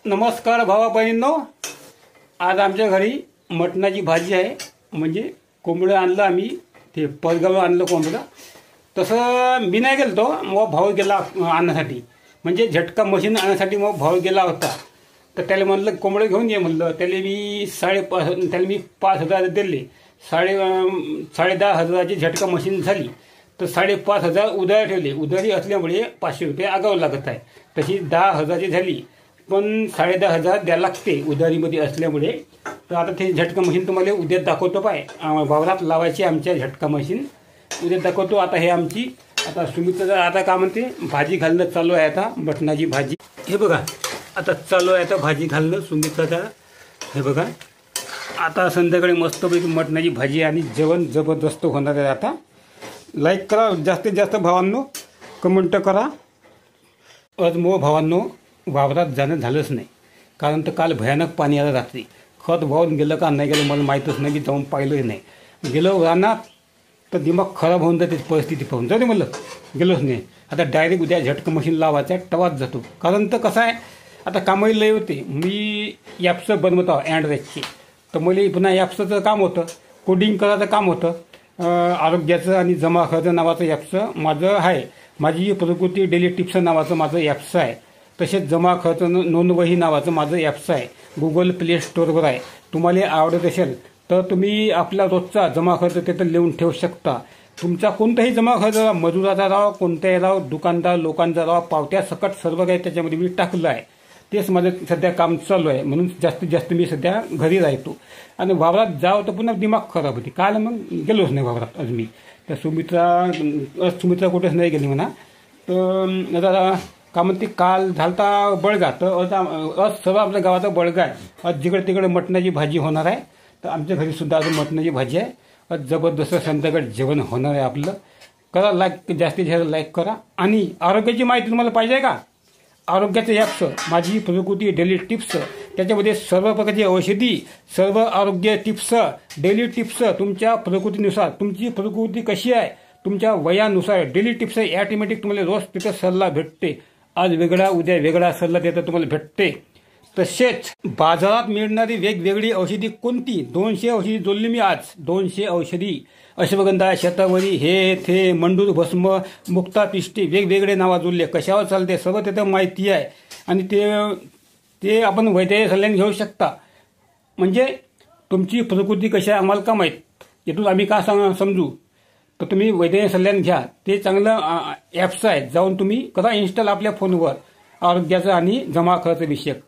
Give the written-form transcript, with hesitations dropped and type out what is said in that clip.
नमस्कार भावा बहिणींनो, आज आमच्या घरी मटणाची भाजी आहे. म्हणजे कोंबडं आणलं आम्ही, ते परगाव आणलं कोंबडं. तसं मी नाही गेलो, तो मग भाऊ गेला आणण्यासाठी, म्हणजे झटका मशीन आणण्यासाठी मग भाऊ गेला होता. तर त्याला म्हणलं कोंबडं घेऊन ये म्हणलं. त्याला मी 5,500 दिले. 10,500ची झटका मशीन झाली. तर 5,500 उधारी ठेवले. उधारी असल्यामुळे 500 रुपये आगावं लागत आहे. तशी 10,000ची झाली, पण 10,500 द्यायला लागते उधारीमध्ये असल्यामुळे. तर आता ते झटका मशीन तुम्हाला उद्या दाखवतो. पाय वावरात लावायची आमच्या झटका मशीन उद्या दाखवतो. आता हे आमची आता सुमित्रा आता का म्हणते भाजी घालणं चालू आहे. आता मटणाची भाजी हे बघा, आता चालू आहे आता भाजी घालणं सुमित्राचा. हे बघा, आता संध्याकाळी मस्तपैकी मटणाची भाजी आणि जेवण जबरदस्त होणार आहे. आता लाईक करा, जास्तीत जास्त भावांनो कमेंट करा. आज मो भावांनो वावरात जाणं झालंच नाही, कारण तर काल भयानक पाणी आलं रात्री. खत वाहून गेलं का नाही गेलं मला माहीतच नाही, की जाऊन पाहिलंही नाही. गेलो रानात तर दिमाग खराब होऊन जाते परिस्थिती पाहून. जाऊ दे म्हणलं, गेलोच नाही. आता डायरेक्ट उद्या झटका मशीन लावायचं आहे, टवाच जातो. कारण तर कसं आहे, आता कामही लय होते. मी ॲप्स बनवत आहो अँड्रॉइडची. तर मला पुन्हा ॲप्सचं काम होतं, कोडिंग करायचं काम होतं. आरोग्याचं आणि जमा खर्च नावाचं ॲप्स माझं आहे. माझी प्रकृती डेली टिप्स नावाचं माझं ॲप्स आहे. तसेच जमा खर्च नोंदवही नावाचं माझं ॲप्स आहे. गुगल प्ले स्टोअरवर आहे. तुम्हाला आवडत असेल तर तुम्ही आपला रोजचा जमा खर्च तिथं लिहून ठेवू शकता. तुमचा कोणताही जमा खर्च, मजुराचा राव, कोणताही राव, दुकानदार लोकांचा राव, पावत्या सकट सर्व काही त्याच्यामध्ये मी टाकलं आहे. तेच माझं सध्या काम चालू आहे. म्हणून जास्तीत जास्त मी सध्या घरी राहतो. आणि वावरात जावं तर पुन्हा दिमाग खराब होती. काल मग गेलोच नाही वावरात आज मी. तर सुमित्रा कुठेच नाही गेली म्हणा. तर आता का म्हणते काल झालता बळगा. तर आज सर्व आपल्या गावाचा बळगा आहे. आज जिकडे तिकडे मटणाची भाजी होणार आहे. तर आमच्या घरी सुद्धा आज मटणाची भाजी आहे. आज जबरदस्त संध्याकाळी जेवण होणार आहे आपलं. करा लाईक, जास्तीत जास्त लाईक करा. आणि आरोग्याची माहिती तुम्हाला पाहिजे का? आरोग्याचे ॲप्स माझी प्रकृती डेली टिप्स, त्याच्यामध्ये सर्व प्रकारची औषधी, सर्व आरोग्य टिप्स, डेली टिप्स, तुमच्या प्रकृतीनुसार, तुमची प्रकृती कशी आहे तुमच्या वयानुसार डेली टिप्स ॲटोमॅटिक तुम्हाला रोज तिथं सल्ला भेटते. आज वेगळा उद्या वेगळा सल्ला तिथं तुम्हाला भेटते. तसेच बाजारात मिळणारी वेगवेगळी औषधी कोणती 200 औषधी जोडली मी आज. 200 औषधी, अश्वगंधा, शतावरी, हे थे, मंडूर भस्म, मुक्ता पिष्टी, वेगवेगळे नावा जोडले. कशावर चालते सर्व तिथं माहिती आहे. आणि ते आपण वैद्यकीय सल्ल्याने घेऊ शकता. म्हणजे तुमची प्रकृती कशी आहे आम्हाला का माहीत, यातून आम्ही का समजू. तर तुम्ही वैद्यकीय सल्ल्याने घ्या. ते चांगलं ॲप्स आहे. जाऊन तुम्ही करा इन्स्टॉल आपल्या फोनवर आरोग्याचं आणि जमा खर्च विषयक.